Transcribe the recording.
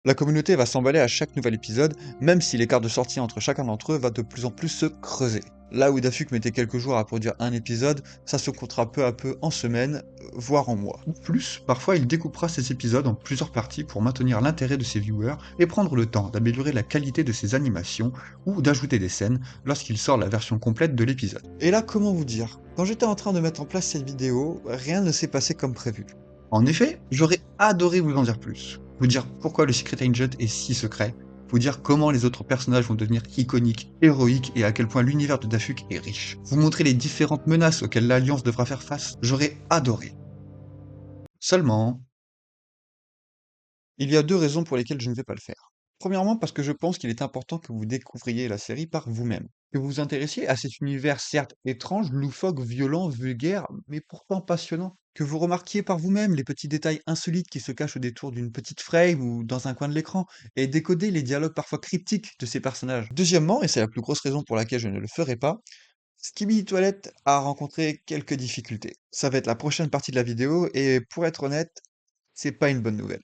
La communauté va s'emballer à chaque nouvel épisode, même si l'écart de sortie entre chacun d'entre eux va de plus en plus se creuser. Là où Dafuk mettait quelques jours à produire un épisode, ça se comptera peu à peu en semaines, voire en mois. Ou plus, parfois il découpera ses épisodes en plusieurs parties pour maintenir l'intérêt de ses viewers et prendre le temps d'améliorer la qualité de ses animations ou d'ajouter des scènes lorsqu'il sort la version complète de l'épisode. Et là, comment vous dire? Quand j'étais en train de mettre en place cette vidéo, rien ne s'est passé comme prévu. En effet, j'aurais adoré vous en dire plus. Vous dire pourquoi le Secret Agent est si secret, vous dire comment les autres personnages vont devenir iconiques, héroïques et à quel point l'univers de Dafuk est riche. Vous montrer les différentes menaces auxquelles l'Alliance devra faire face, j'aurais adoré. Seulement, Il y a deux raisons pour lesquelles je ne vais pas le faire. Premièrement, parce que je pense qu'il est important que vous découvriez la série par vous-même, que vous vous intéressiez à cet univers certes étrange, loufoque, violent, vulgaire, mais pourtant passionnant, que vous remarquiez par vous-même les petits détails insolites qui se cachent au détour d'une petite frame ou dans un coin de l'écran, et décoder les dialogues parfois cryptiques de ces personnages. Deuxièmement, et c'est la plus grosse raison pour laquelle je ne le ferai pas, Skibidi Toilette a rencontré quelques difficultés. Ça va être la prochaine partie de la vidéo, et pour être honnête, c'est pas une bonne nouvelle.